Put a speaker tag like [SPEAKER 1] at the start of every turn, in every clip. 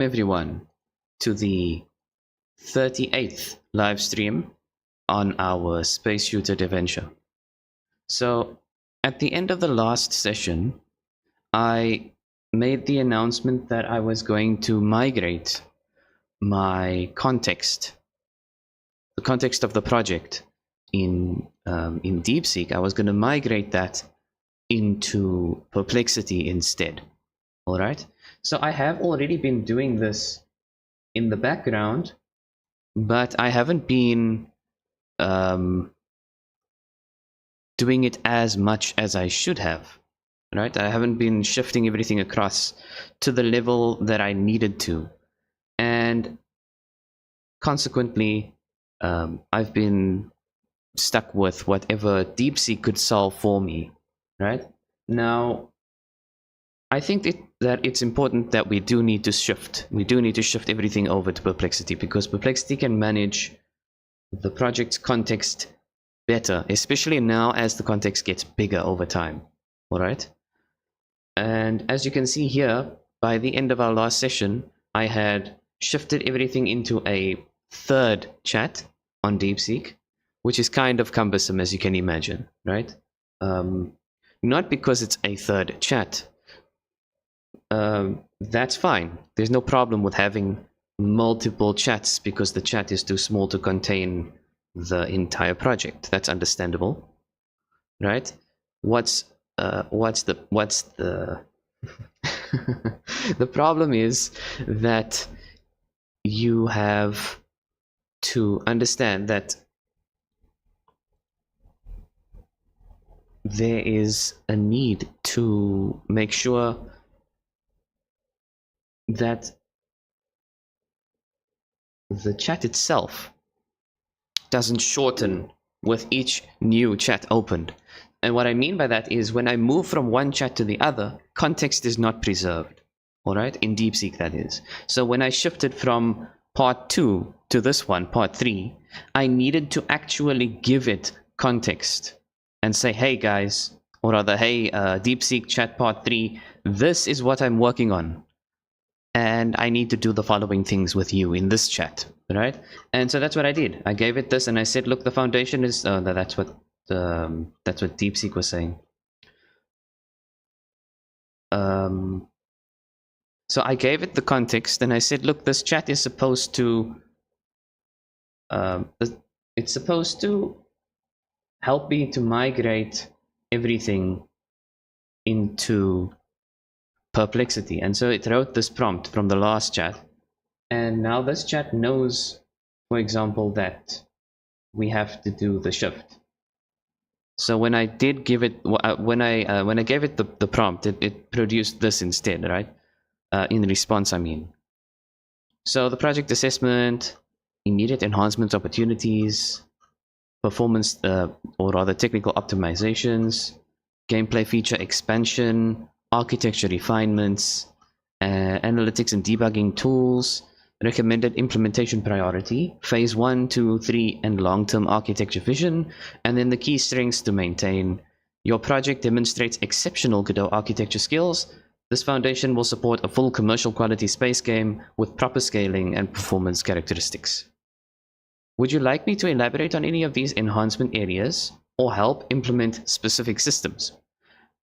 [SPEAKER 1] everyone to the 38th live stream on our Space Shooter DevVenture. So at the end of the last session, I made the announcement that I was going to migrate my context, the context of the project in DeepSeek. I was going to migrate that into Perplexity instead. All right. So I have already been doing this in the background, but I haven't been doing it as much as I should have. Right? I haven't been shifting everything across to the level that I needed to, and consequently, I've been stuck with whatever DeepSeek could solve for me. Right? Now, I think that it's important that we do need to shift. We do need to shift everything over to Perplexity, because Perplexity can manage the project's context better, especially now as the context gets bigger over time. All right. And as you can see here, by the end of our last session, I had shifted everything into a third chat on DeepSeek, which is kind of cumbersome, as you can imagine, right? Not because it's a third chat. That's fine. There's no problem with having multiple chats because the chat is too small to contain the entire project. That's understandable, right? What's the the problem is that you have to understand that there is a need to make sure that the chat itself doesn't shorten with each new chat opened. And what I mean by that is when I move from one chat to the other, context is not preserved. All right, in DeepSeek, that is. So when I shifted from part 2 to this one, part 3, I needed to actually give it context and say, hey guys, or rather, hey, DeepSeek chat part 3, this is what I'm working on. And I need to do the following things with you in this chat, right? And so that's what I did. I gave it this and I said, look, the foundation is, that's what DeepSeek was saying. So I gave it the context and I said, look, this chat is supposed to, it's supposed to help me to migrate everything into Perplexity. And so it wrote this prompt from the last chat. And now this chat knows, for example, that we have to do the shift. So when I did give it, when I gave it the prompt, it produced this instead, right? In response, I mean. So the project assessment, immediate enhancement opportunities, performance, or rather technical optimizations, gameplay feature expansion, architecture refinements, analytics and debugging tools, recommended implementation priority, phase 1, 2, 3, and long-term architecture vision, and then the key strengths to maintain. Your project demonstrates exceptional Godot architecture skills. This foundation will support a full commercial quality space game with proper scaling and performance characteristics. Would you like me to elaborate on any of these enhancement areas or help implement specific systems?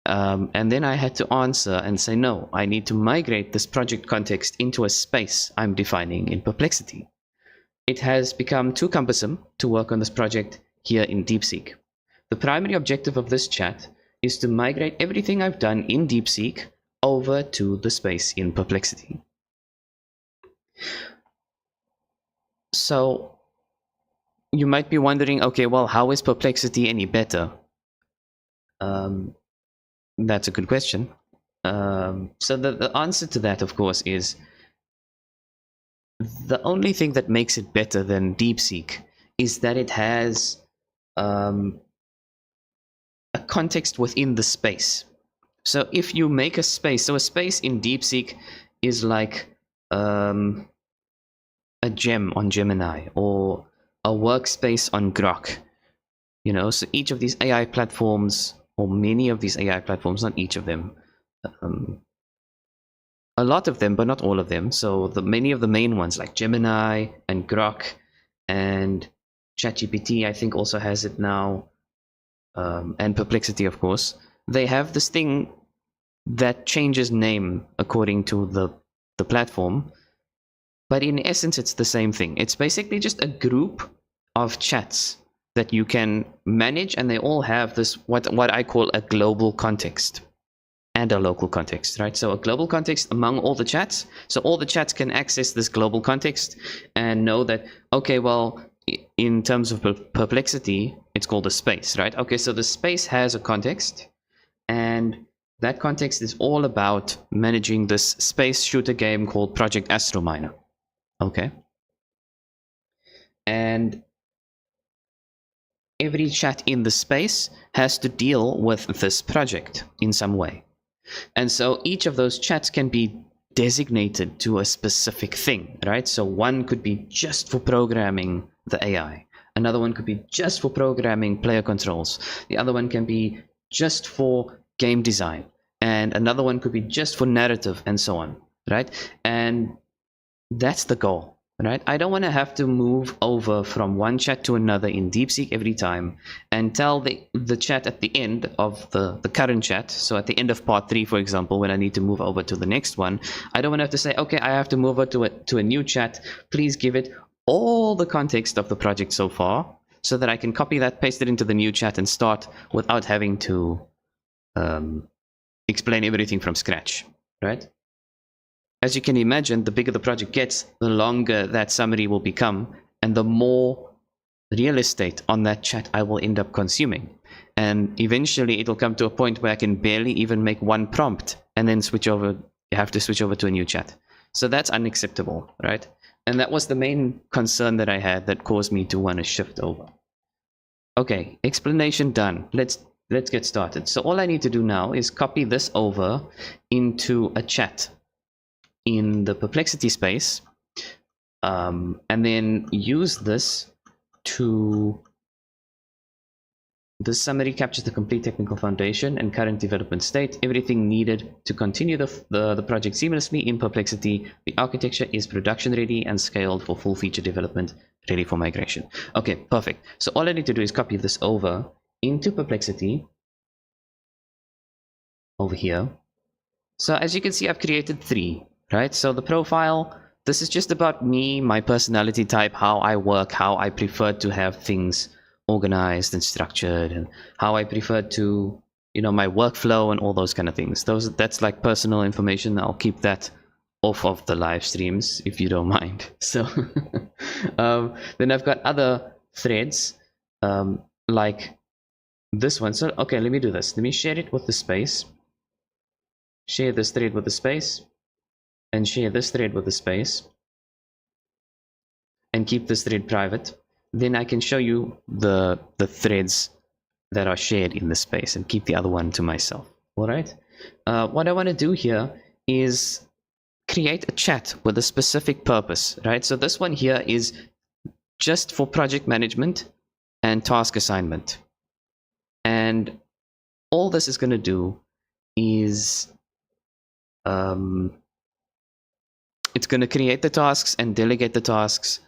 [SPEAKER 1] And then I had to answer and say, no, I need to migrate this project context into a space I'm defining in Perplexity. It has become too cumbersome to work on this project here in DeepSeek. The primary objective of this chat is to migrate everything I've done in DeepSeek over to the space in Perplexity. So you might be wondering, okay, well, how is Perplexity any better? That's a good question. So the answer to that, of course, is the only thing that makes it better than DeepSeek is that it has a context within the space. So if you make a space, so a space in DeepSeek is like a gem on Gemini or a workspace on Grok. You know, so each of these AI platforms, or many of these AI platforms, not each of them, a lot of them, but not all of them. So many of the main ones like Gemini and Grok and ChatGPT, I think also has it now, and Perplexity, of course. They have this thing that changes name according to the platform, but in essence, it's the same thing. It's basically just a group of chats that you can manage, and they all have this what I call a global context and a local context, right? So a global context among all the chats. So all the chats can access this global context and know that, okay, well, in terms of Perplexity, it's called a space, right? Okay, so the space has a context, and that context is all about managing this space shooter game called Project AstroMiner. Okay. And every chat in the space has to deal with this project in some way. And so each of those chats can be designated to a specific thing, right? So one could be just for programming the AI. Another one could be just for programming player controls. The other one can be just for game design. And another one could be just for narrative and so on, right? And that's the goal, right? I don't want to have to move over from one chat to another in DeepSeek every time and tell the chat at the end of the current chat. So at the end of part 3, for example, when I need to move over to the next one, I don't want to have to say, okay, I have to move over to a new chat. Please give it all the context of the project so far so that I can copy that, paste it into the new chat and start without having to explain everything from scratch, right? As you can imagine, the bigger the project gets, the longer that summary will become, and the more real estate on that chat I will end up consuming. And eventually it'll come to a point where I can barely even make one prompt and then have to switch over to a new chat. So that's unacceptable, right? And that was the main concern that I had that caused me to want to shift over. Okay, explanation done. Let's get started. So all I need to do now is copy this over into a chat in the Perplexity space, and then use this to... This summary captures the complete technical foundation and current development state, everything needed to continue the project seamlessly in Perplexity. The architecture is production ready and scaled for full feature development, ready for migration. Okay, perfect. So all I need to do is copy this over into Perplexity, over here. So as you can see, I've created 3, right? So the profile, this is just about me, my personality type, how I work, how I prefer to have things organized and structured, and how I prefer to, my workflow and all those kind of things. That's like personal information. I'll keep that off of the live streams if you don't mind. So then I've got other threads like this one. So okay, let me do this. Let me share it with the space, share this thread with the space, and share this thread with the space, and keep this thread private. Then I can show you the threads that are shared in the space and keep the other one to myself. All right. What I want to do here is create a chat with a specific purpose, right? So this one here is just for project management and task assignment. And all this is going to do is it's going to create the tasks and delegate the tasks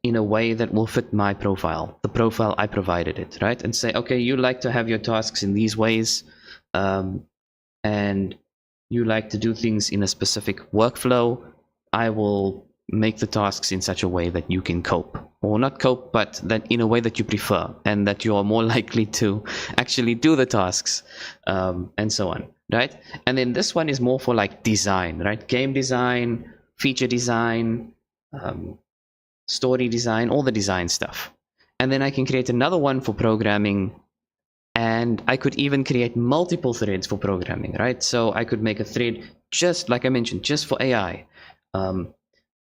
[SPEAKER 1] in a way that will fit my profile, the profile I provided it, right? And say, okay, you like to have your tasks in these ways, and you like to do things in a specific workflow. I will make the tasks in such a way that you can cope, or not cope, but that in a way that you prefer, and that you are more likely to actually do the tasks, and so on, right? And then this one is more for like design, right? Game design, feature design, story design, all the design stuff. And then I can create another one for programming, and I could even create multiple threads for programming, right? So I could make a thread just like I mentioned, just for AI,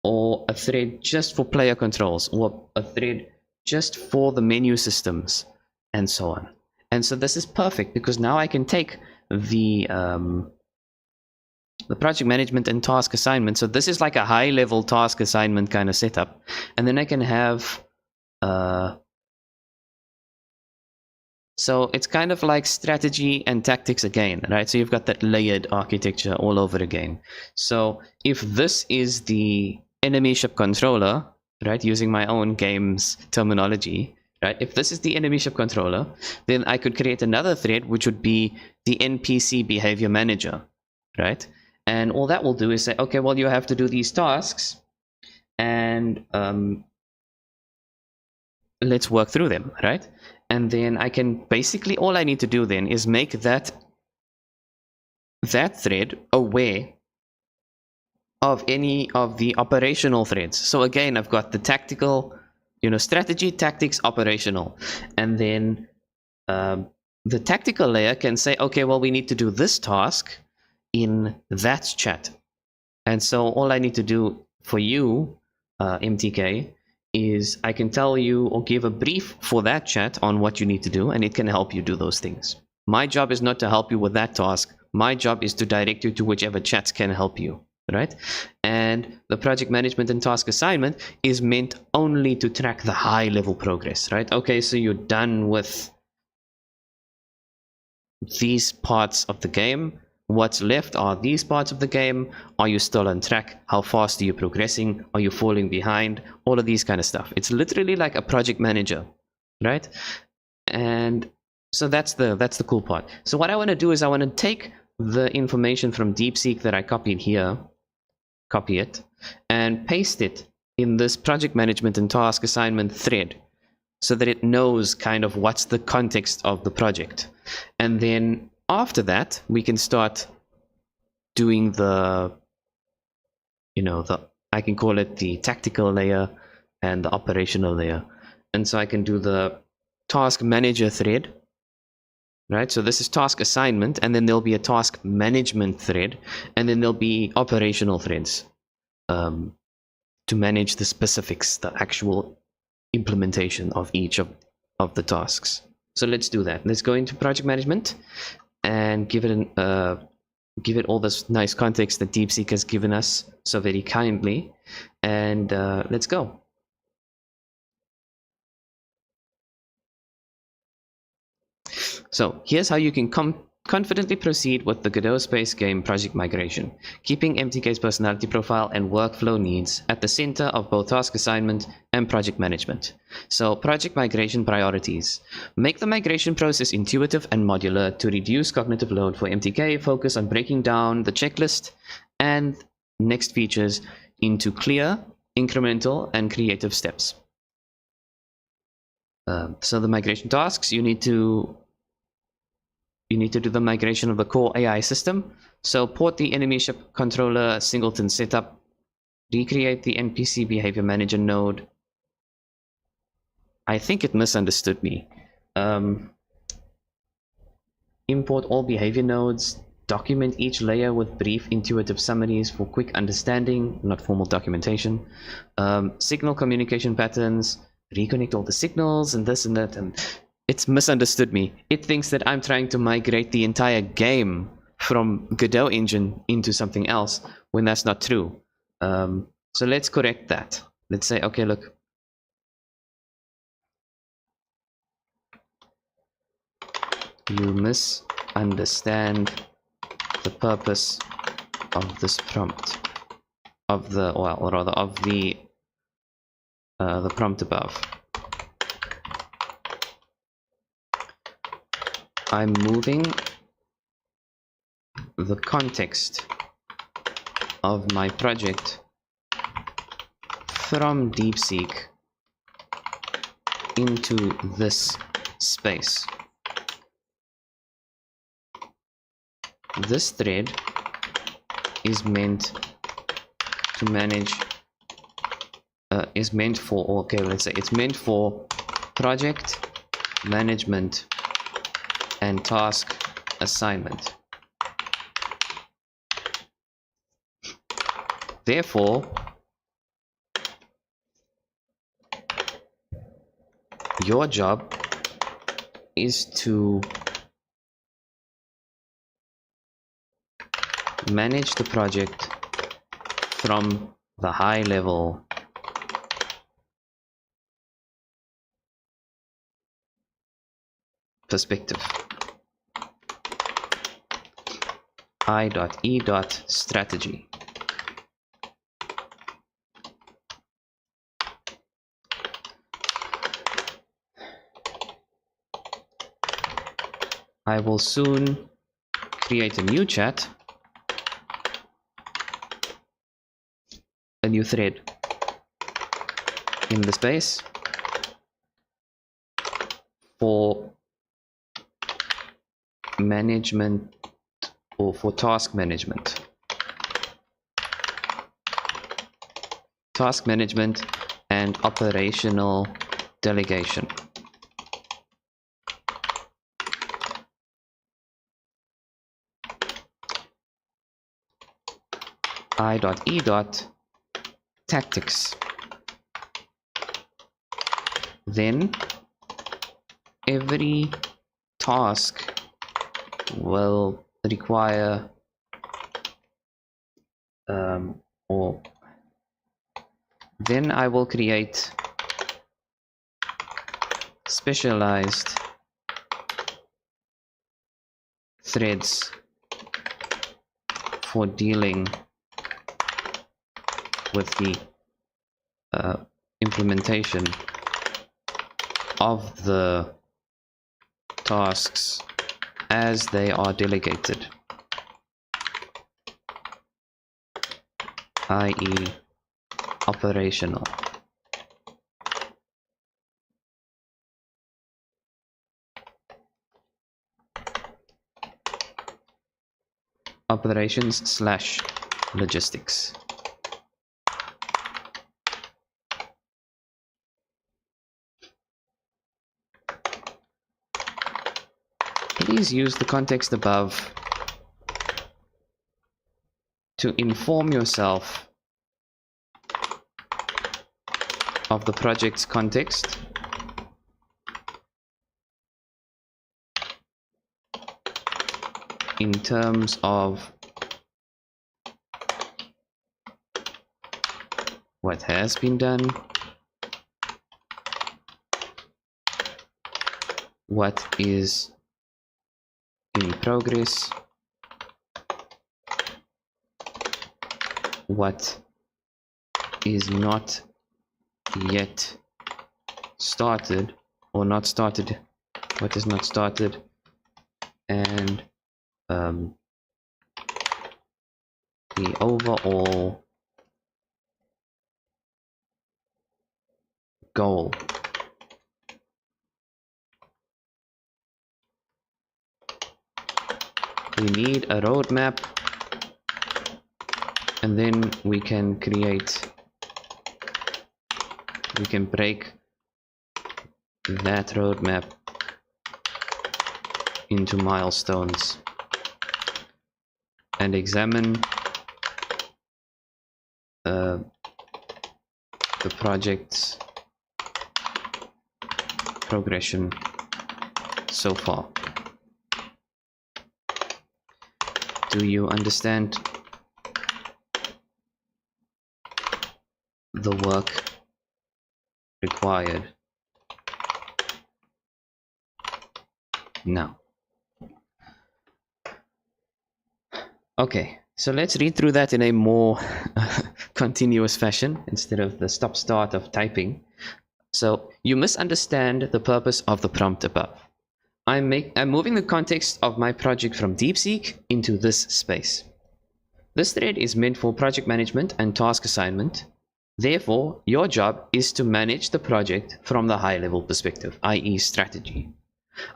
[SPEAKER 1] or a thread just for player controls, or a thread just for the menu systems, and so on. And so this is perfect because now I can take the project management and task assignment. So this is like a high level task assignment kind of setup. And then I can have So it's kind of like strategy and tactics again, right? So you've got that layered architecture all over again. So if this is the enemy ship controller, right, using my own game's terminology, right, if this is the enemy ship controller, then I could create another thread which would be the NPC behavior manager, right? And all that will do is say, okay, well, you have to do these tasks, and let's work through them, right? And then I can basically, all I need to do then is make that thread aware of any of the operational threads. So again, I've got the tactical, strategy, tactics, operational, and then the tactical layer can say, okay, well, we need to do this task in that chat. And so all I need to do for you, MTK, is I can tell you or give a brief for that chat on what you need to do, and it can help you do those things. My job is not to help you with that task. My job is to direct you to whichever chats can help you, right? And the project management and task assignment is meant only to track the high level progress, right? Okay, so you're done with these parts of the game. What's left are these parts of the game. Are you still on track? How fast are you progressing? Are you falling behind? All of these kind of stuff. It's literally like a project manager, right? And so that's the cool part. So what I want to do is I want to take the information from DeepSeek that I copied here, copy it, and paste it in this project management and task assignment thread, so that it knows kind of what's the context of the project. And then after that, we can start doing the, I can call it the tactical layer and the operational layer. And so I can do the task manager thread, right? So this is task assignment, and then there'll be a task management thread, and then there'll be operational threads to manage the specifics, the actual implementation of each of the tasks. So let's do that. Let's go into project management and give it all this nice context that DeepSeek has given us so very kindly, and let's go. So here's how you can confidently proceed with the Godot Space game project migration, keeping MTK's personality profile and workflow needs at the center of both task assignment and project management. So project migration priorities. Make the migration process intuitive and modular to reduce cognitive load for MTK. Focus on breaking down the checklist and next features into clear, incremental, and creative steps. So the migration tasks, you need to do the migration of the core AI system. So port the enemy ship controller singleton setup, recreate the NPC behavior manager node. I think it misunderstood me. Import all behavior nodes, document each layer with brief intuitive summaries for quick understanding, not formal documentation. Signal communication patterns, reconnect all the signals and this and that, and it's misunderstood me. It thinks that I'm trying to migrate the entire game from Godot engine into something else, when that's not true. So let's correct that. Let's say, okay, look. You misunderstand the purpose of this prompt. Of the, or rather, of the prompt above. I'm moving the context of my project from DeepSeek into this space. This thread is meant to manage, is meant for, okay, let's say it's meant for project management and task assignment. Therefore, your job is to manage the project from the high level perspective. I.E.strategy. I will soon create a new chat, a new thread in the space for management or for task management. Task management and operational delegation. I.E.tactics. Then every task will require or then I will create specialized threads for dealing with the implementation of the tasks as they are delegated, i.e. operational. Operations/logistics. Please use the context above to inform yourself of the project's context in terms of what has been done, what is in progress, what is not yet started or not started, what is not started, and the overall goal. We need a roadmap, and then we can break that roadmap into milestones and examine the project's progression so far. Do you understand the work required now? Okay, so let's read through that in a more continuous fashion instead of the stop-start of typing. So you misunderstand the purpose of the prompt above. I'm moving the context of my project from DeepSeek into this space. This thread is meant for project management and task assignment. Therefore, your job is to manage the project from the high-level perspective, i.e. strategy.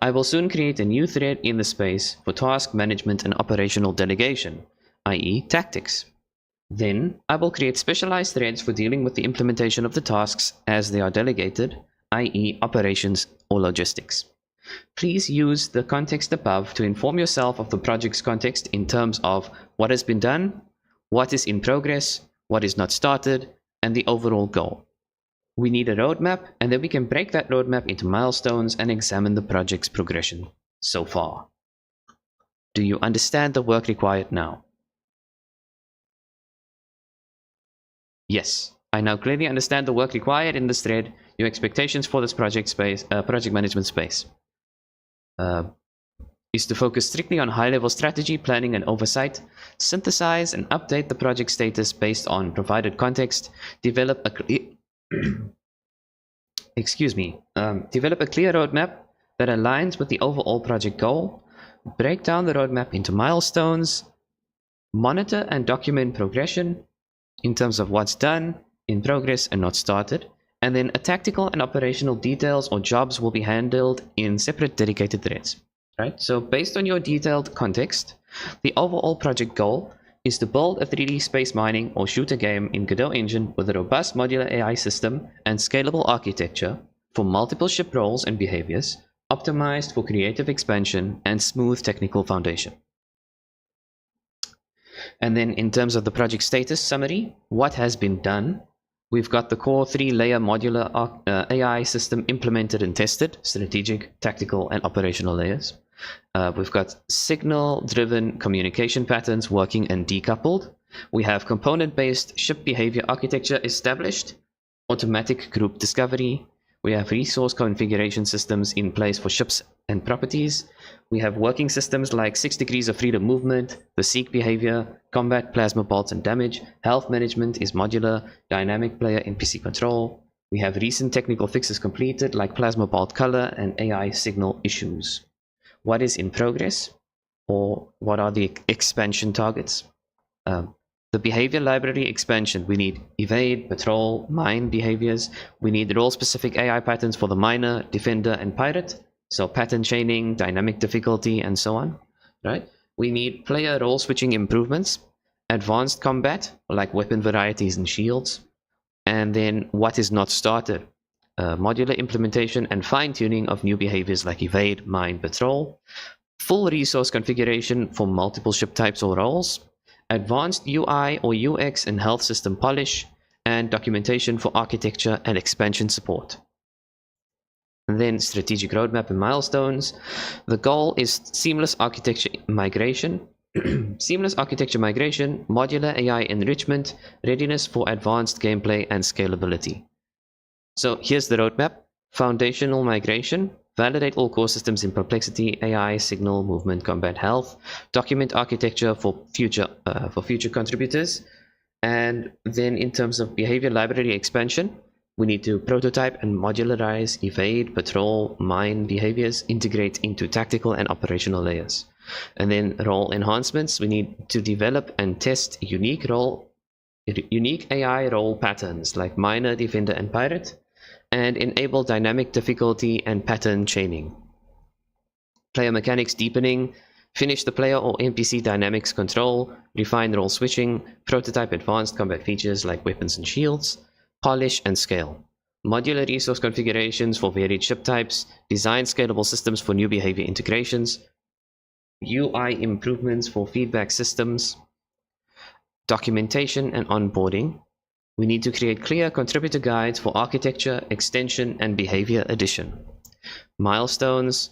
[SPEAKER 1] I will soon create a new thread in the space for task management and operational delegation, i.e. tactics. Then, I will create specialized threads for dealing with the implementation of the tasks as they are delegated, i.e. operations or logistics. Please use the context above to inform yourself of the project's context in terms of what has been done, what is in progress, what is not started, and the overall goal. We need a roadmap, and then we can break that roadmap into milestones and examine the project's progression so far. Do you understand the work required now? Yes, I now clearly understand the work required in this thread, your expectations for this project management space. is to focus strictly on high-level strategy, planning, and oversight, synthesize and update the project status based on provided context, develop a develop a clear roadmap that aligns with the overall project goal, break down the roadmap into milestones, monitor and document progression in terms of what's done, in progress, and not started, and then a tactical and operational details or jobs will be handled in separate dedicated threads. Right? So based on your detailed context, the overall project goal is to build a 3D space mining or shooter game in Godot engine with a robust modular AI system and scalable architecture for multiple ship roles and behaviors, optimized for creative expansion and smooth technical foundation. And then in terms of the project status summary, what has been done? We've got the core 3-layer modular AI system implemented and tested, strategic, tactical, and operational layers. We've got signal-driven communication patterns working and decoupled. We have component-based ship behavior architecture established, automatic group discovery. We have resource configuration systems in place for ships and properties. We have working systems like 6 degrees of freedom movement, the seek behavior, combat, plasma bolts and damage, health management is modular, dynamic player NPC control. We have recent technical fixes completed like plasma bolt color and AI signal issues. What is in progress, or what are the expansion targets? The behavior library expansion, we need evade, patrol, mine behaviors. We need role-specific AI patterns for the miner, defender, and pirate. So pattern chaining, dynamic difficulty, and so on, right? We need player role switching improvements, advanced combat, like weapon varieties and shields. And then what is not started? Modular implementation and fine-tuning of new behaviors like evade, mine, patrol. Full resource configuration for multiple ship types or roles. Advanced UI or UX and health system polish, and documentation for architecture and expansion support. And then strategic roadmap and milestones. The goal is seamless architecture migration, seamless architecture migration, modular AI enrichment, readiness for advanced gameplay and scalability. So here's the roadmap. Foundational migration. Validate all core systems in perplexity, AI, signal, movement, combat, health. Document architecture for future contributors. And then in terms of behavior library expansion, we need to prototype and modularize, evade, patrol, mine behaviors, integrate into tactical and operational layers. And then role enhancements, we need to develop and test unique AI role patterns like miner, defender, and pirate, and enable dynamic difficulty and pattern chaining. Player mechanics deepening, finish the player or NPC dynamics control, refine role switching, prototype advanced combat features like weapons and shields, polish and scale. Modular resource configurations for varied ship types, design scalable systems for new behavior integrations, UI improvements for feedback systems, documentation and onboarding. We need to create clear contributor guides for architecture, extension, and behavior addition. Milestones,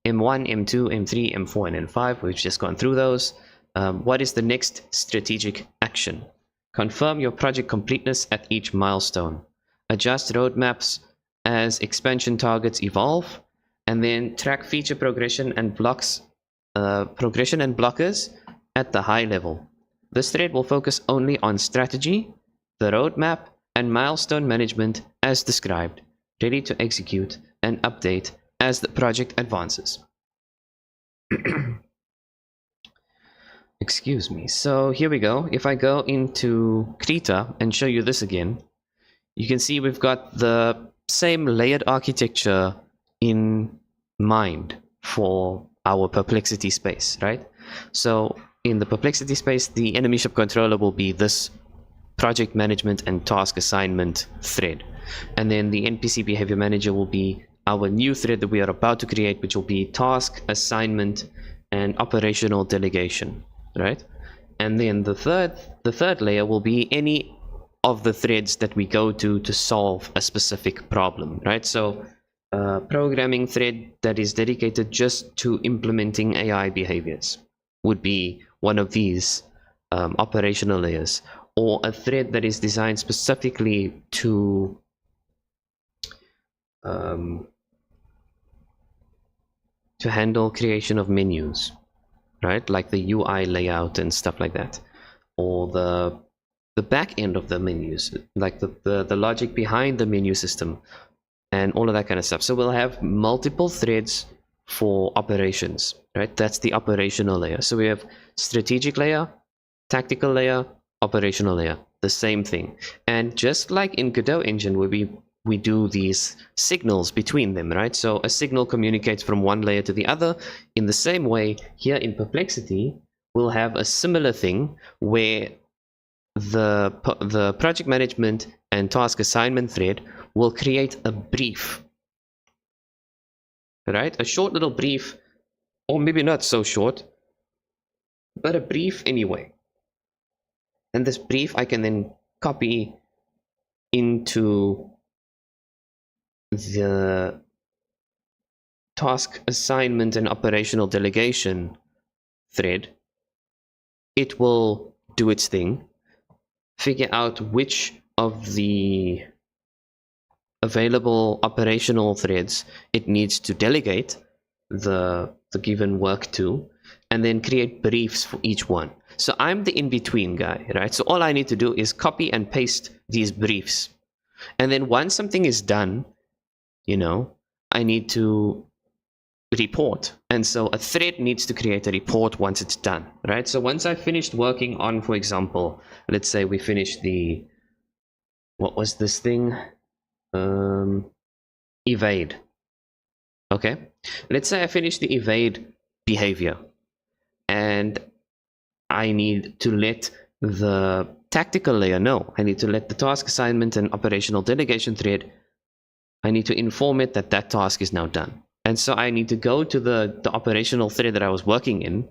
[SPEAKER 1] M1, M2, M3, M4, and M5. We've just gone through those. What is the next strategic action? Confirm your project completeness at each milestone. Adjust roadmaps as expansion targets evolve. And then track feature progression and blockers at the high level. This thread will focus only on strategy, the roadmap, and milestone management as described, ready to execute and update as the project advances. Excuse me. So here we go. If I go into Krita and show you this again, you can see we've got the same layered architecture in mind for our perplexity space, right? So in the perplexity space, the enemy ship controller will be this project management and task assignment thread. And then the NPC behavior manager will be our new thread that we are about to create, which will be task assignment and operational delegation, right? And then the third layer will be any of the threads that we go to solve a specific problem, right? So programming thread that is dedicated just to implementing AI behaviors would be one of these operational layers, or a thread that is designed specifically to to handle creation of menus, right? Like the UI layout and stuff like that, or the back end of the menus, like the logic behind the menu system and all of that kind of stuff. So we'll have multiple threads for operations, right? That's the operational layer. So we have strategic layer, tactical layer, operational layer, the same thing. And just like in Godot engine, where we do these signals between them, right? So a signal communicates from one layer to the other. In the same way, here in Perplexity, we'll have a similar thing where the project management and task assignment thread will create a brief, right? A short little brief, or maybe not so short, but a brief anyway. And this brief I can then copy into the task assignment and operational delegation thread. It will do its thing, figure out which of the available operational threads it needs to delegate the given work to, and then create briefs for each one. So I'm the in-between guy, right? So all I need to do is copy and paste these briefs. And then once something is done, you know, I need to report. And so a thread needs to create a report once it's done, right? So once I finished working on, for example, let's say we finished the, what was this thing? Evade. Okay. Let's say I finished the evade behavior and I need to let the tactical layer know. I need to let the task assignment and operational delegation thread, I need to inform it that that task is now done. And so I need to go to the operational thread that I was working in,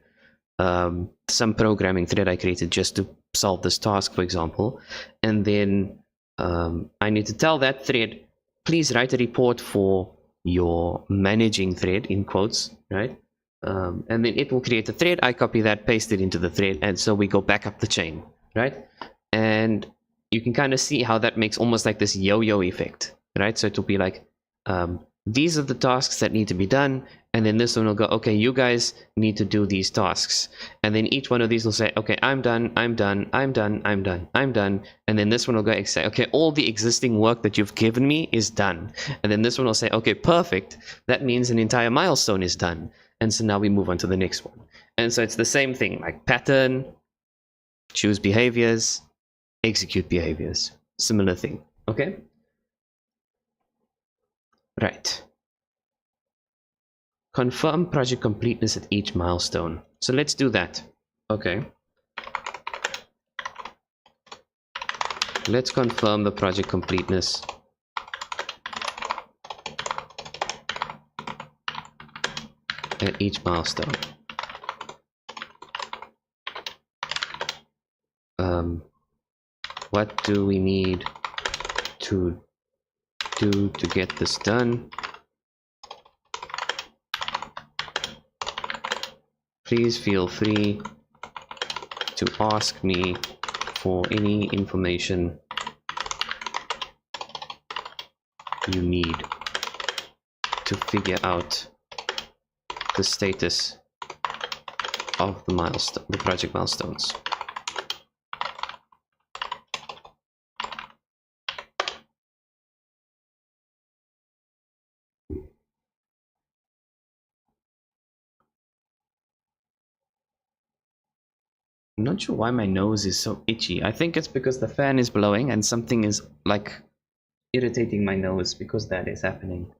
[SPEAKER 1] some programming thread I created just to solve this task, for example. And then I need to tell that thread, please write a report for your managing thread, in quotes, right? And then it will create a thread. I copy that, paste it into the thread, and so we go back up the chain, right? And you can kind of see how that makes almost like this yo-yo effect, right? So it will be like, these are the tasks that need to be done, and then this one will go, okay, you guys need to do these tasks. And then each one of these will say, okay, I'm done, I'm done, I'm done, I'm done, I'm done. And then this one will go and say, okay, all the existing work that you've given me is done. And then this one will say, okay, perfect. That means an entire milestone is done. And so now we move on to the next one. And so it's the same thing, like pattern, choose behaviors, execute behaviors. Similar thing, okay? Right. Confirm project completeness at each milestone. So let's do that. Okay. Let's confirm the project completeness. At each milestone. What do we need to do to get this done? Please feel free to ask me for any information you need to figure out the status of the milestone, the project milestones. I'm not sure why my nose is so itchy. I think it's because the fan is blowing and something is like irritating my nose because that is happening.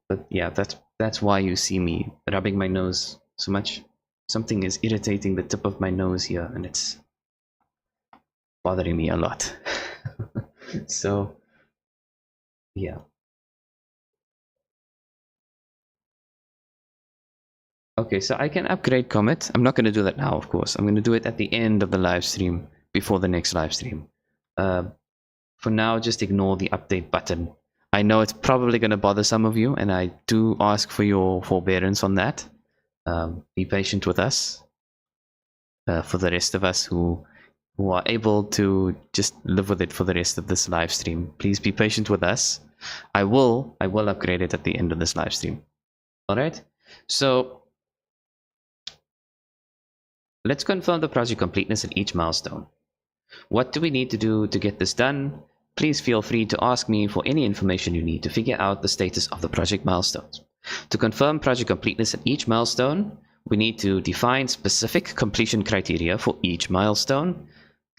[SPEAKER 1] But yeah, that's why you see me rubbing my nose so much. Something is irritating the tip of my nose here and it's bothering me a lot. So yeah. Okay, so I can upgrade Comet. I'm not going to do that now, of course. I'm going to do it at the end of the live stream, before the next live stream. For now, just ignore the update button. I know it's probably going to bother some of you, and I do ask for your forbearance on that. Be patient with us. For the rest of us who are able to just live with it for the rest of this live stream, please be patient with us. I will upgrade it at the end of this live stream. All right. So let's confirm the project completeness at each milestone. What do we need to do to get this done? Please feel free to ask me for any information you need to figure out the status of the project milestones. To confirm project completeness at each milestone, we need to define specific completion criteria for each milestone,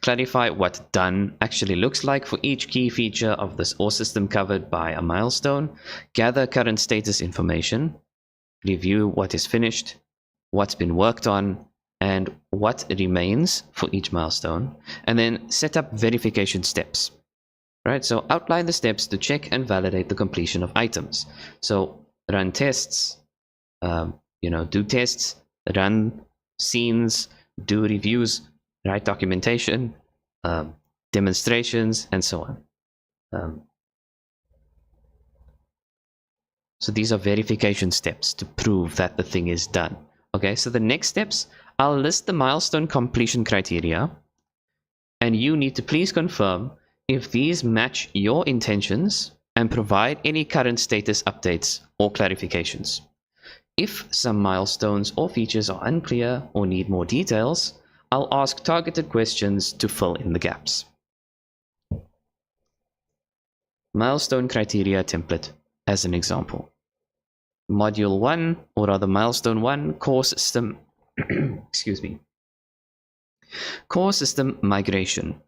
[SPEAKER 1] clarify what done actually looks like for each key feature of this OR system covered by a milestone, gather current status information, review what is finished, what's been worked on, and what remains for each milestone, and then set up verification steps. Right, so outline the steps to check and validate the completion of items. So run tests, do tests, run scenes, do reviews, write documentation, demonstrations, and so on. So these are verification steps to prove that the thing is done. Okay, so the next steps, I'll list the milestone completion criteria, and you need to please confirm if these match your intentions and provide any current status updates or clarifications. If some milestones or features are unclear or need more details, I'll ask targeted questions to fill in the gaps. Milestone criteria template as an example. Module 1, or rather milestone 1, core system, excuse me, core system migration.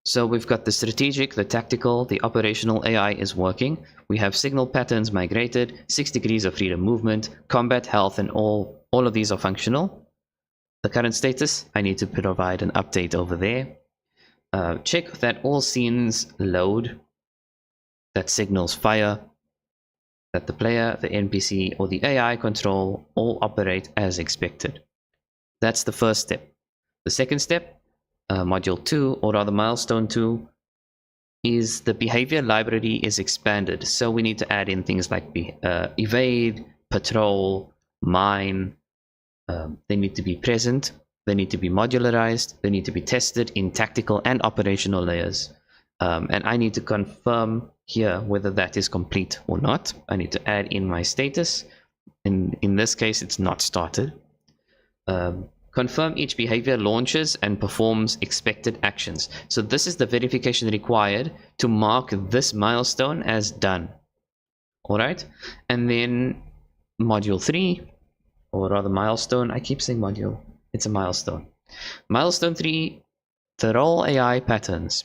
[SPEAKER 1] So we've got the strategic, the tactical, the operational AI is working. We have signal patterns migrated, 6 degrees of freedom movement, combat, health, and all of these are functional. The current status, I need to provide an update over there. Check that all scenes load, that signals fire, that the player, the NPC, or the AI control all operate as expected. That's the first step. The second step, module 2, or rather milestone 2, is the behavior library is expanded. So we need to add in things like evade, patrol, mine. They need to be present. They need to be modularized. They need to be tested in tactical and operational layers. And I need to confirm here whether that is complete or not. I need to add in my status. In this case, it's not started. Confirm each behavior launches and performs expected actions. So this is the verification required to mark this milestone as done. All right. And then module 3, or rather milestone, I keep saying module, it's a milestone. Milestone 3, the role AI patterns.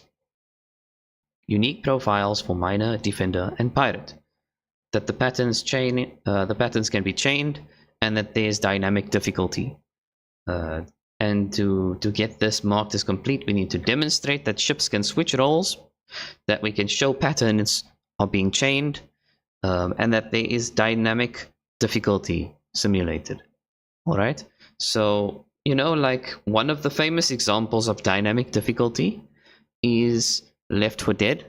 [SPEAKER 1] Unique profiles for miner, defender, and pirate. That the patterns can be chained, and that there's dynamic difficulty. And to get this marked as complete, we need to demonstrate that ships can switch roles, that we can show patterns are being chained, and that there is dynamic difficulty simulated. All right. So, like one of the famous examples of dynamic difficulty is Left 4 Dead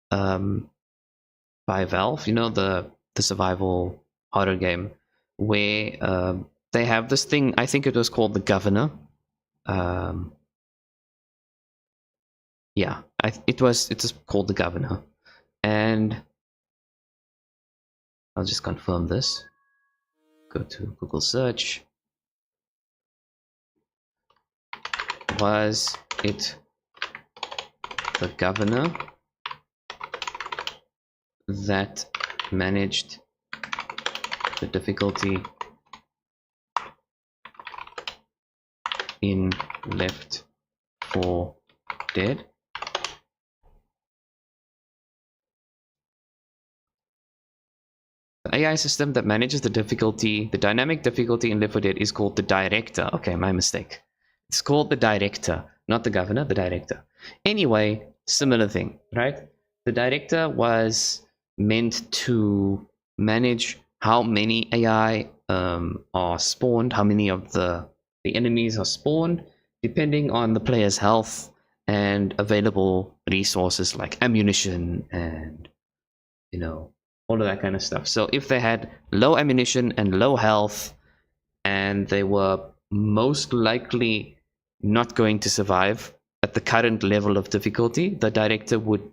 [SPEAKER 1] by Valve, the survival horror game, where they have this thing, I think it was called the Governor. Yeah, it's called the Governor. And I'll just confirm this. Go to Google search. Was it the Governor that managed the difficulty in Left 4 Dead? The AI system that manages the dynamic difficulty in Left 4 Dead is called the Director. Okay, my mistake. It's called the Director, not the Governor, the Director. Anyway, similar thing, right? The Director was meant to manage how many AI are spawned, how many of the enemies are spawned, depending on the player's health and available resources like ammunition and, all of that kind of stuff. So if they had low ammunition and low health, and they were most likely not going to survive at the current level of difficulty, the Director would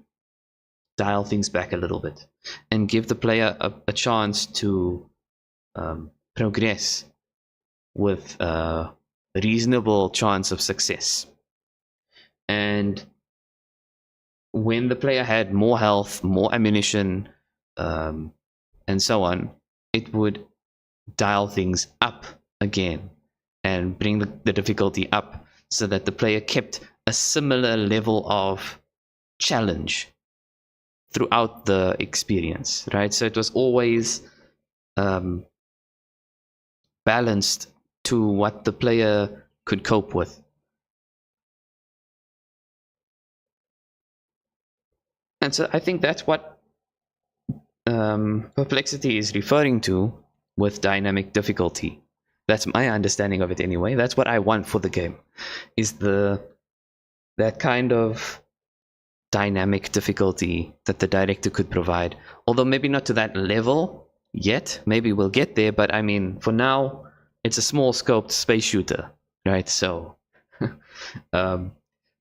[SPEAKER 1] dial things back a little bit and give the player a chance to progress with a reasonable chance of success. And when the player had more health, more ammunition, and so on, it would dial things up again and bring the difficulty up so that the player kept a similar level of challenge throughout the experience, right? So it was always balanced to what the player could cope with. And so I think that's what Perplexity is referring to with dynamic difficulty. That's my understanding of it anyway. That's what I want for the game, is that kind of dynamic difficulty that the director could provide. Although maybe not to that level yet. Maybe we'll get there, but I mean, for now, it's a small scoped space shooter, right? So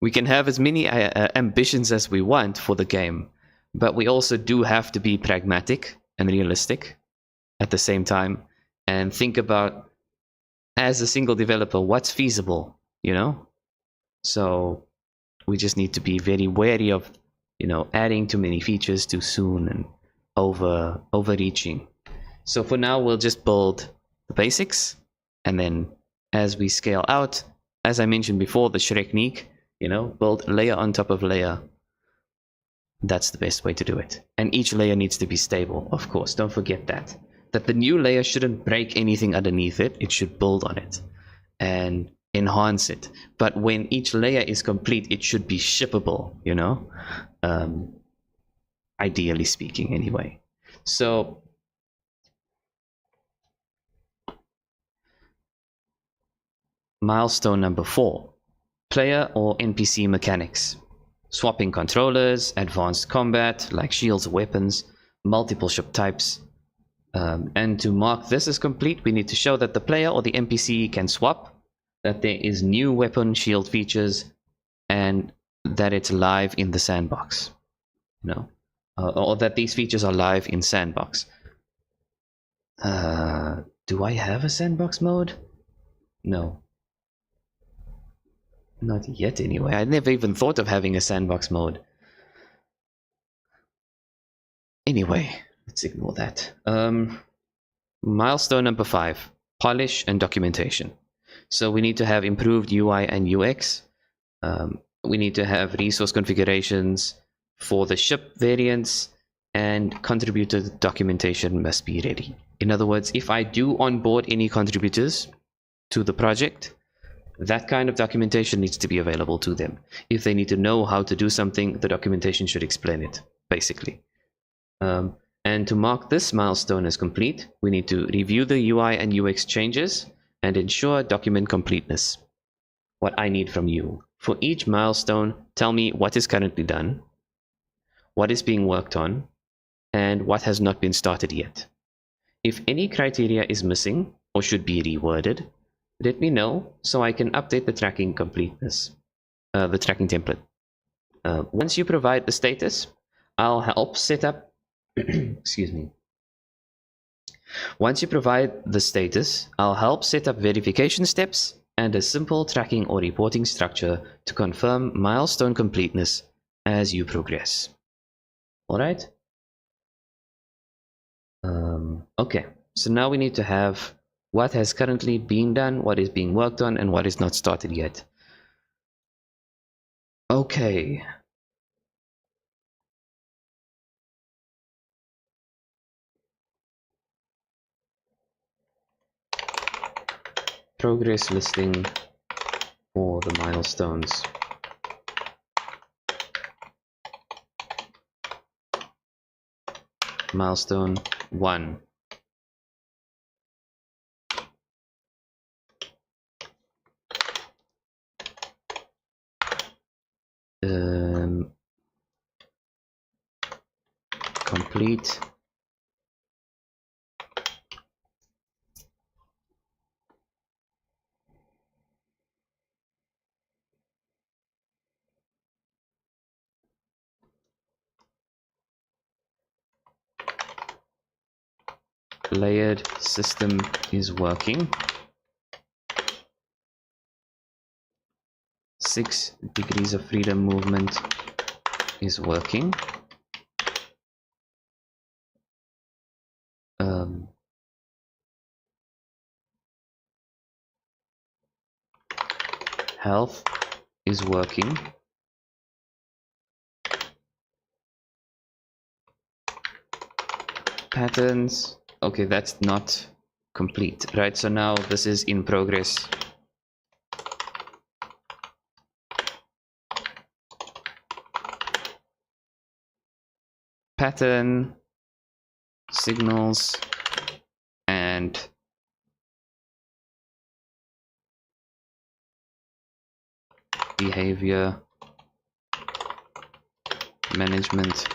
[SPEAKER 1] we can have as many ambitions as we want for the game, but we also do have to be pragmatic and realistic at the same time and think about, as a single developer, what's feasible, you know? So we just need to be very wary of, adding too many features too soon and overreaching. So for now, we'll just build the basics, and then as we scale out, as I mentioned before, the Shreknik, build layer on top of layer. That's the best way to do it. And each layer needs to be stable, of course. Don't forget that. That the new layer shouldn't break anything underneath it. It should build on it and enhance it. But when each layer is complete, it should be shippable, ideally speaking, anyway. So milestone number 4, player or NPC mechanics. Swapping controllers, advanced combat like shields, weapons, multiple ship types. And to mark this as complete, we need to show that the player or the NPC can swap, that there is new weapon shield features, and that it's live in the sandbox. Or that these features are live in sandbox. Do I have a sandbox mode? No. Not yet, anyway. I never even thought of having a sandbox mode. Anyway, let's ignore that. Milestone number 5, polish and documentation. So we need to have improved UI and UX. We need to have resource configurations for the ship variants, and contributor documentation must be ready. In other words, if I do onboard any contributors to the project, that kind of documentation needs to be available to them. If they need to know how to do something, the documentation should explain it, basically. And to mark this milestone as complete, we need to review the UI and UX changes and ensure document completeness. What I need from you. For each milestone, tell me what is currently done, what is being worked on, and what has not been started yet. If any criteria is missing or should be reworded, let me know so I can update the tracking completeness, the tracking template. Once you provide the status, I'll help set up, excuse me. Once you provide the status, I'll help set up verification steps and a simple tracking or reporting structure to confirm milestone completeness as you progress. All right? Okay, so now we need to have what has currently been done, what is being worked on, and what is not started yet. Okay. Progress listing for the milestones. Milestone 1. Complete. layered system is working. 6 degrees of freedom movement is working. Health is working. Patterns, okay, that's not complete, right? So now this is in progress. Pattern, signals, and behavior management.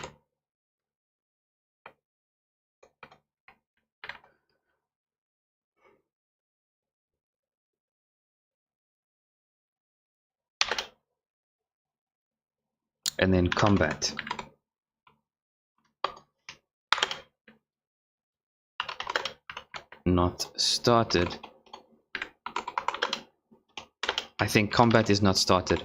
[SPEAKER 1] And then combat. Not started. I think combat is not started.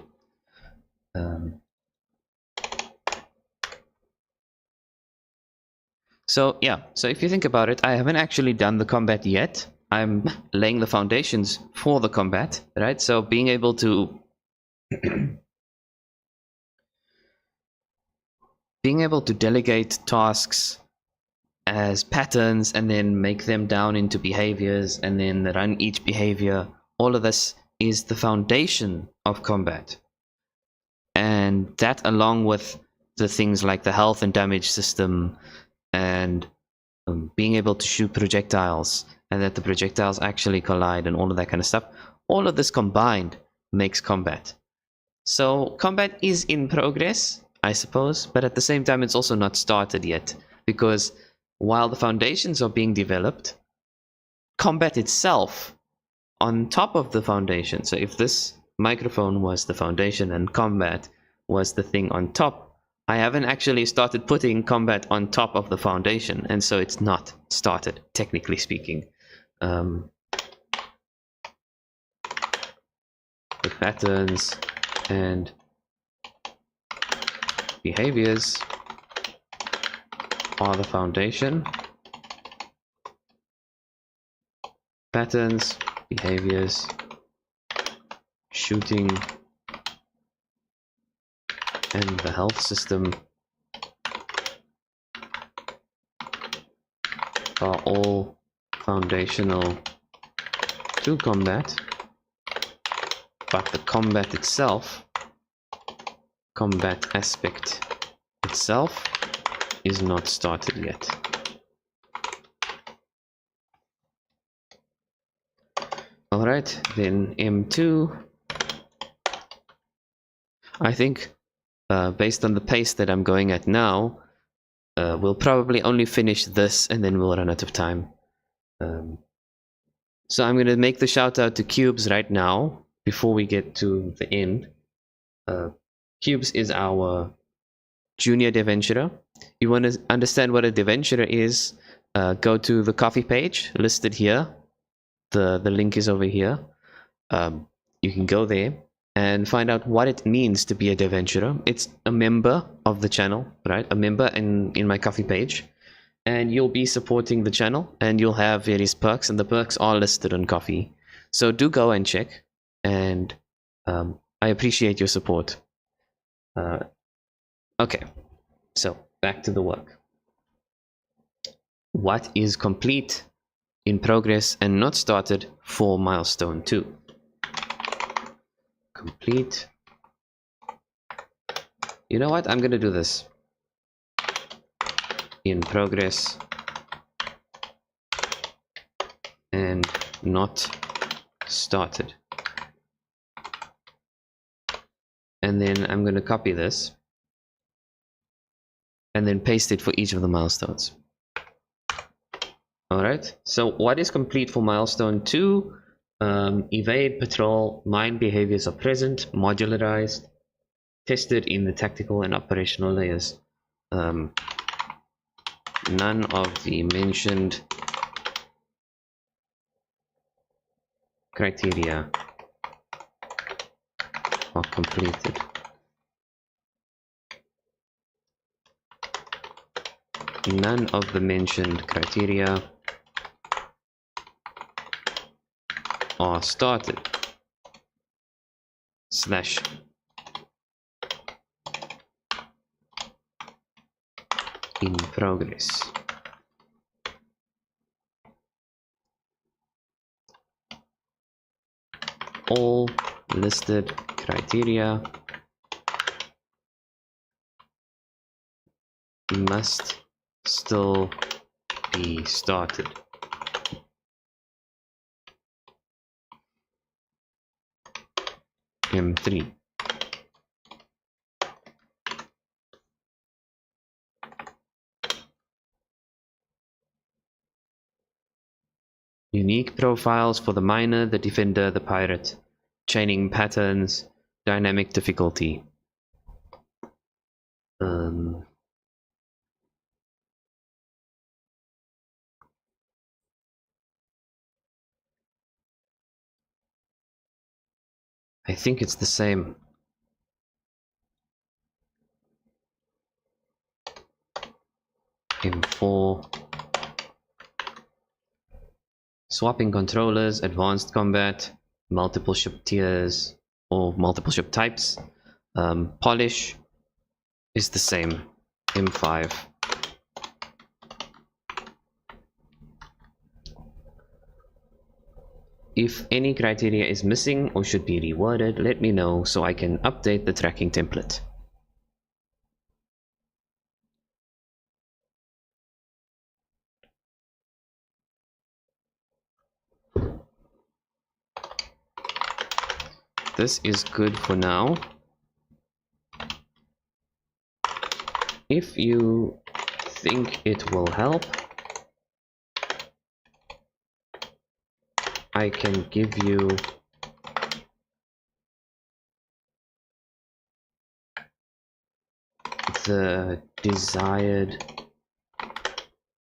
[SPEAKER 1] So yeah, so if you think about it, I haven't actually done the combat yet. I'm laying the foundations for the combat, right? So being able to delegate tasks as patterns and then make them down into behaviors and then run each behavior, all of this is the foundation of combat. And that, along with the things like the health and damage system and being able to shoot projectiles and that the projectiles actually collide and all of that kind of stuff, all of this combined makes combat. So combat is in progress, I suppose, but at the same time it's also not started yet, because while the foundations are being developed, combat itself on top of the foundation, so if this microphone was the foundation and combat was the thing on top, I haven't actually started putting combat on top of the foundation, and so it's not started, technically speaking. The patterns and behaviors are the foundation. Patterns, behaviors, shooting, and the health system are all foundational to combat, but the combat itself, combat aspect itself, is not started yet. Alright, then M2. I think based on the pace that I'm going at now, we'll probably only finish this and then we'll run out of time. So I'm going to make the shout out to Cubes right now before we get to the end. Cubes is our junior DevVenturer. You want to understand what a DevVenturer is, go to the coffee page listed here. The link is over here. You can go there and find out what it means to be a DevVenturer. It's a member of the channel, right? A member in my coffee page. And you'll be supporting the channel and you'll have various perks, and the perks are listed on coffee. So do go and check, and I appreciate your support. Okay, so back to the work. What is complete, in progress, and not started for milestone 2? Complete. You know what? I'm going to do this. In progress and not started. And then I'm going to copy this and then paste it for each of the milestones. Alright, so what is complete for milestone 2? Evade, patrol, mine behaviors are present, modularized, tested in the tactical and operational layers. None of the mentioned criteria are completed. None of the mentioned criteria are started / in progress. All listed criteria must still be started. M3. Unique profiles for the miner, the defender, the pirate. Chaining patterns, dynamic difficulty. I think it's the same. M4. Swapping controllers, advanced combat, multiple ship tiers, or multiple ship types. Polish is the same. M5. If any criteria is missing or should be reworded, let me know so I can update the tracking template. This is good for now. If you think it will help, I can give you the desired,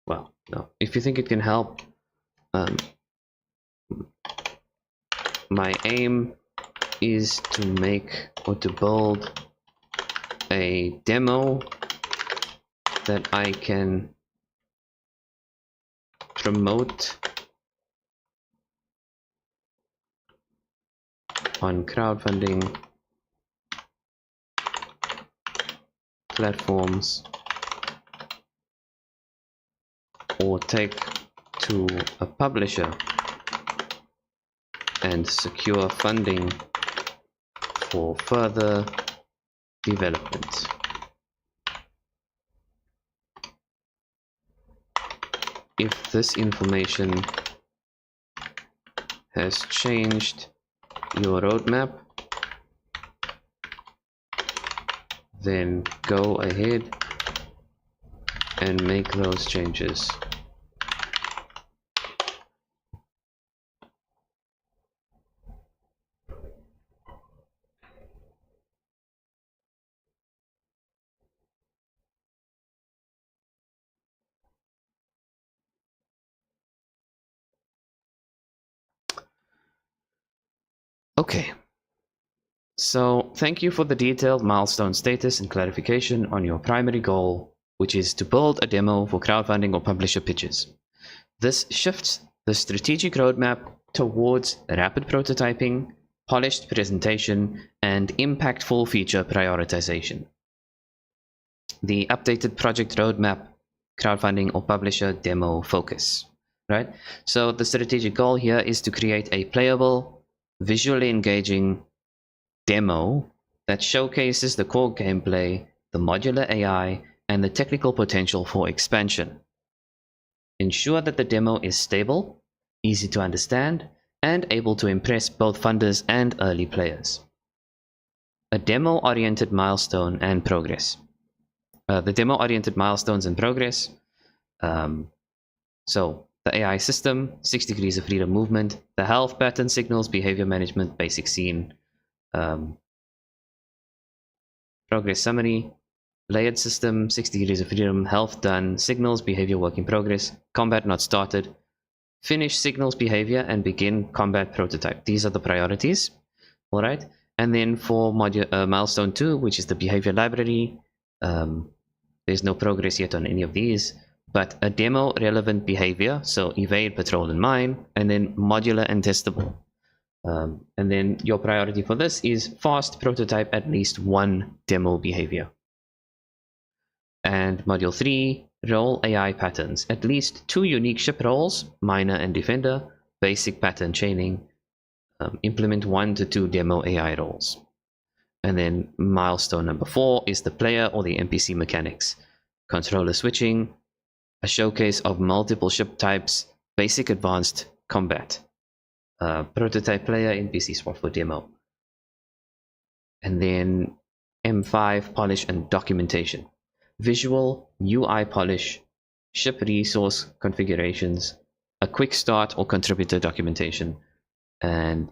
[SPEAKER 1] well, no, if you think it can help, my aim is to make or to build a demo that I can promote on crowdfunding platforms or take to a publisher and secure funding for further development. If this information has changed your roadmap, then go ahead and make those changes. Okay, so thank you for the detailed milestone status and clarification on your primary goal, which is to build a demo for crowdfunding or publisher pitches. This shifts the strategic roadmap towards rapid prototyping, polished presentation, and impactful feature prioritization. The updated project roadmap, crowdfunding or publisher demo focus, right? So the strategic goal here is to create a playable, visually engaging demo that showcases the core gameplay, the modular AI, and the technical potential for expansion. Ensure that the demo is stable, easy to understand, and able to impress both funders and early players. A demo-oriented milestone and progress. The demo-oriented milestones and progress. So the AI system, 6 degrees of freedom movement, the health pattern signals, behavior management, basic scene, progress summary, layered system, 6 degrees of freedom, health done, signals, behavior work in progress, combat not started, finish signals behavior, and begin combat prototype. These are the priorities. All right. And then for milestone 2, which is the behavior library, there's no progress yet on any of these, but a demo relevant behavior, so evade, patrol, and mine, and then modular and testable. And then your priority for this is fast prototype at least one demo behavior. And module 3, role AI patterns, at least 2 unique ship roles, miner and defender, basic pattern chaining, implement 1 to 2 demo AI roles. And then milestone number 4 is the player or the NPC mechanics, controller switching, a showcase of multiple ship types, basic advanced combat, prototype player, NPC swap for demo. And then M5, polish and documentation, visual, UI polish, ship resource configurations, a quick start or contributor documentation. And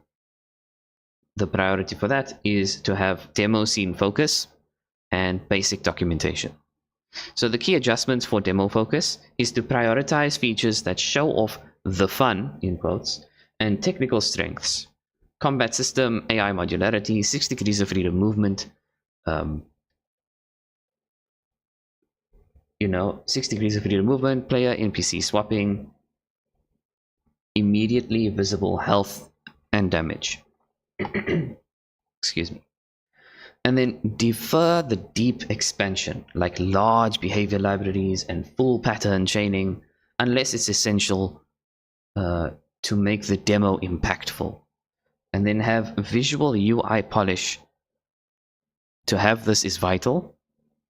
[SPEAKER 1] the priority for that is to have demo scene focus and basic documentation. So the key adjustments for demo focus is to prioritize features that show off the fun, in quotes, and technical strengths. Combat system, AI modularity, 6 degrees of freedom movement, 6 degrees of freedom movement, player NPC swapping, immediately visible health and damage. Excuse me. And then defer the deep expansion, like large behavior libraries and full pattern chaining, unless it's essential to make the demo impactful. And then have visual UI polish. To have this is vital.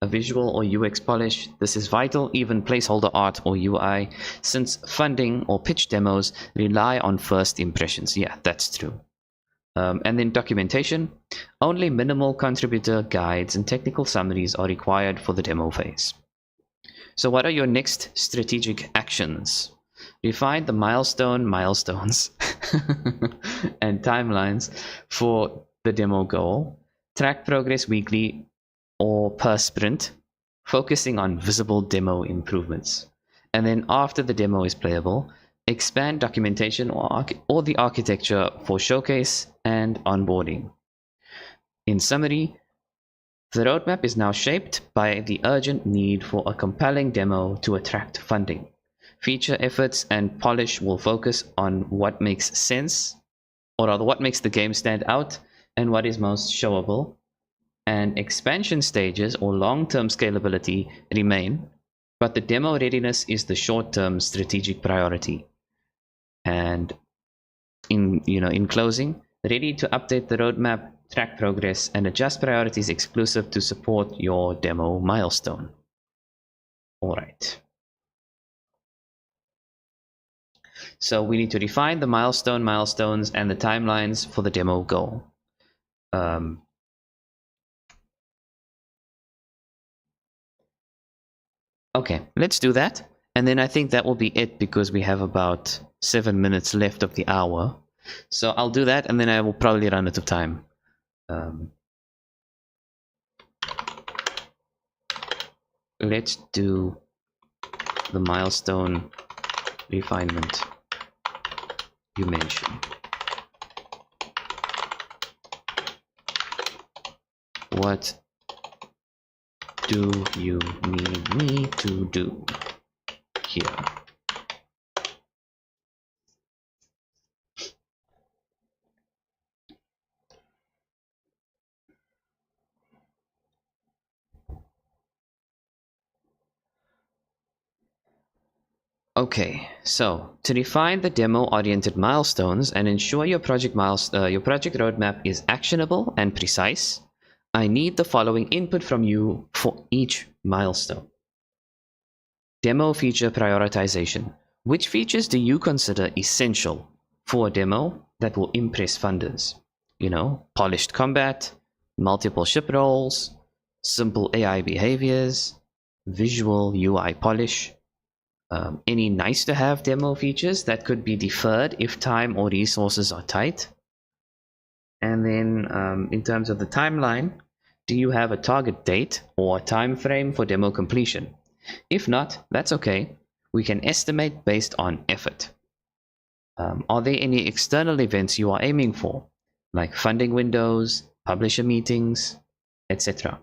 [SPEAKER 1] A visual or UX polish, this is vital, even placeholder art or UI, since funding or pitch demos rely on first impressions. Yeah, that's true. And then documentation. Only minimal contributor guides and technical summaries are required for the demo phase. So what are your next strategic actions? Refine the milestones and timelines for the demo goal. Track progress weekly or per sprint, focusing on visible demo improvements. And then after the demo is playable, expand documentation or the architecture for showcase and onboarding. In summary, the roadmap is now shaped by the urgent need for a compelling demo to attract funding. Feature efforts and polish will focus on what makes sense, or rather what makes the game stand out and what is most showable. And expansion stages or long-term scalability remain, but the demo readiness is the short-term strategic priority. And in closing, ready to update the roadmap, track progress, and adjust priorities exclusive to support your demo milestone. All right. So we need to define the milestones, and the timelines for the demo goal. Okay, let's do that. And then I think that will be it, because we have about 7 minutes left of the hour. So I'll do that, and then I will probably run out of time. Let's do the milestone refinement you mentioned. What do you need me to do here? Okay, so to define the demo-oriented milestones and ensure your project roadmap is actionable and precise, I need the following input from you for each milestone. Demo feature prioritization. Which features do you consider essential for a demo that will impress funders? Polished combat, multiple ship roles, simple AI behaviors, visual UI polish, any nice to have demo features that could be deferred if time or resources are tight. And then in terms of the timeline, do you have a target date or time frame for demo completion? If not, that's okay. We can estimate based on effort. Are there any external events you are aiming for, like funding windows, publisher meetings, etc.?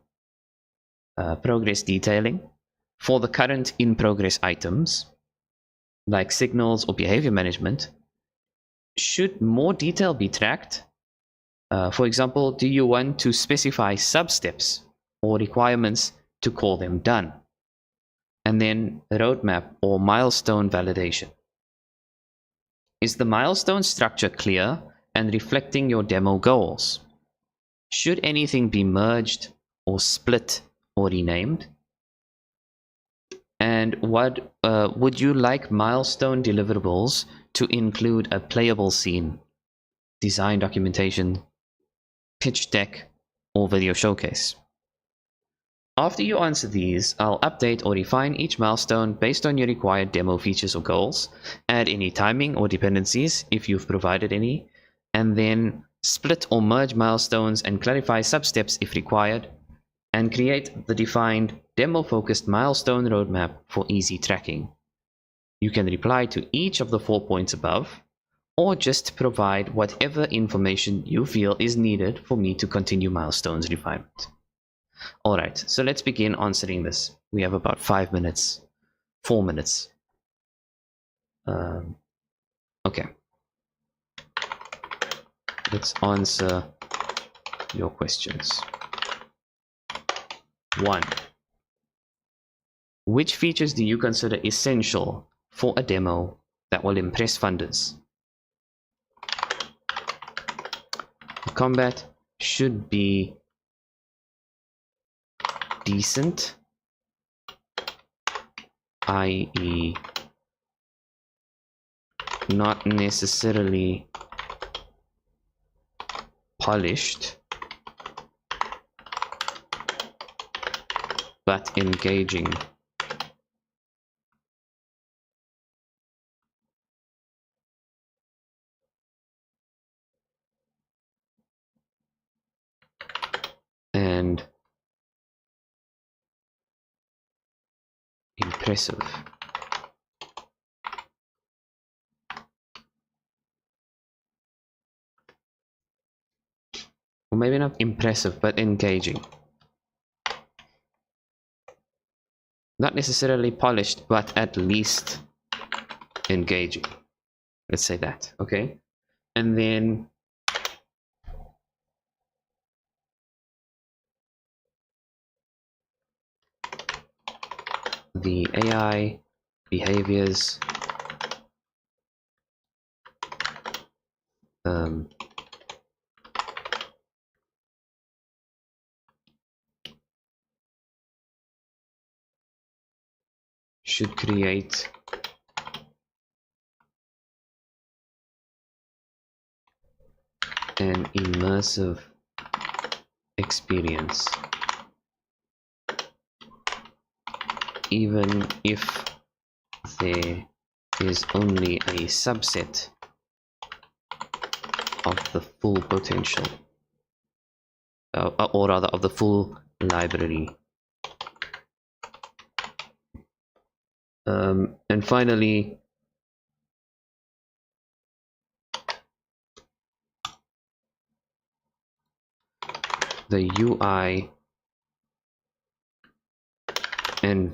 [SPEAKER 1] Progress detailing. For the current in-progress items, like signals or behavior management, should more detail be tracked? For example, do you want to specify sub-steps or requirements to call them done? And then roadmap or milestone validation. Is the milestone structure clear and reflecting your demo goals? Should anything be merged or split or renamed? And what would you like milestone deliverables to include a playable scene, design documentation, pitch deck, or video showcase? After you answer these, I'll update or refine each milestone based on your required demo features or goals, add any timing or dependencies if you've provided any, and then split or merge milestones and clarify sub-steps if required, and create the defined demo-focused milestone roadmap for easy tracking. You can reply to each of the 4 points above, or just provide whatever information you feel is needed for me to continue milestones refinement. All right, so let's begin answering this. We have about 5 minutes, 4 minutes. Okay. Let's answer your questions. 1. Which features do you consider essential for a demo that will impress funders? The combat should be decent, i.e. not necessarily polished, but engaging. And impressive. Or maybe not impressive, but engaging. Not necessarily polished, but at least engaging. Let's say that, okay? And then the AI behaviors should create an immersive experience, even if there is only a subset of the full potential, or rather of the full library. And finally, the UI and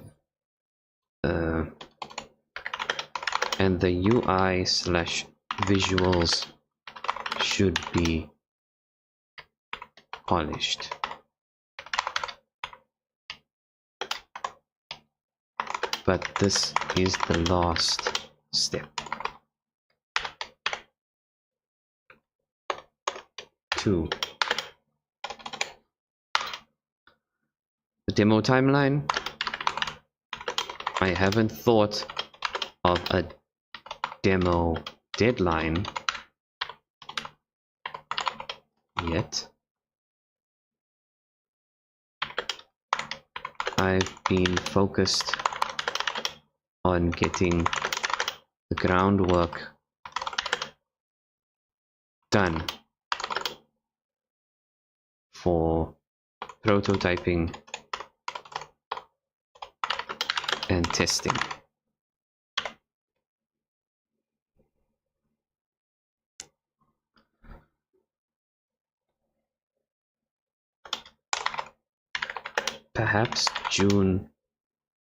[SPEAKER 1] the UI/visuals should be polished. But this is the last step. 2. The demo timeline. I haven't thought of a demo deadline yet. I've been focused on getting the groundwork done for prototyping and testing. perhaps June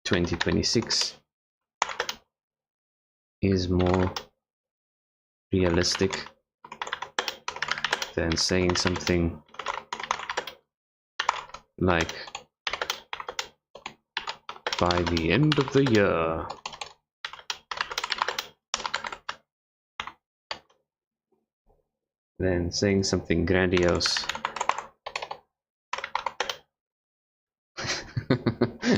[SPEAKER 1] 2026 is more realistic than saying something like by the end of the year. Than saying something grandiose.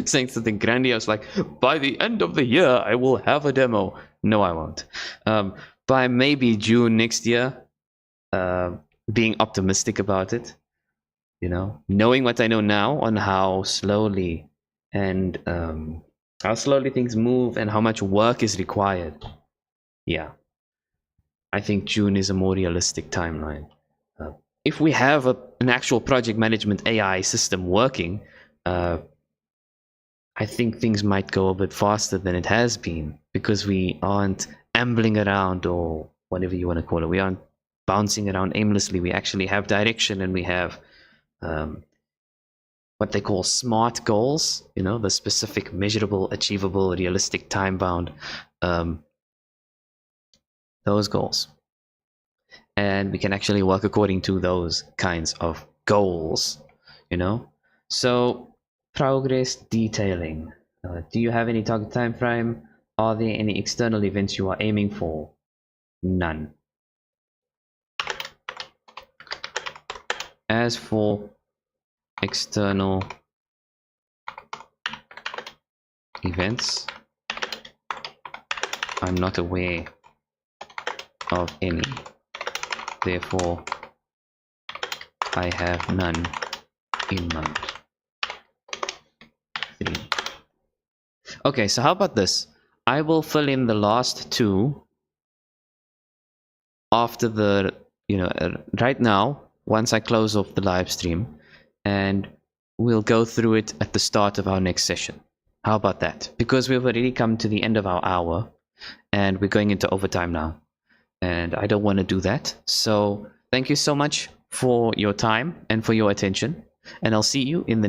[SPEAKER 1] Saying something grandiose like, by the end of the year, I will have a demo. No, I won't. By maybe June next year, being optimistic about it, you know, knowing what I know now on how slowly and how slowly things move and how much work is required. Yeah, I think June is a more realistic timeline. If we have an actual project management AI system working, I think things might go a bit faster than it has been because we aren't ambling around, or whatever you want to call it. We aren't bouncing around aimlessly. We actually have direction, and we have what they call smart goals, you know, the specific, measurable, achievable, realistic, time-bound, those goals. And we can actually work according to those kinds of goals, you know? So, progress detailing. Do you have any target time frame? Are there any external events you are aiming for? None. As for external events, I'm not aware of any. Therefore, I have none in mind. 3. Okay, so how about this? I will fill in the last 2 after the, right now, once I close off the live stream, and we'll go through it at the start of our next session. How about that? Because we've already come to the end of our hour, and we're going into overtime now. And I don't want to do that. So thank you so much for your time and for your attention. And I'll see you in the next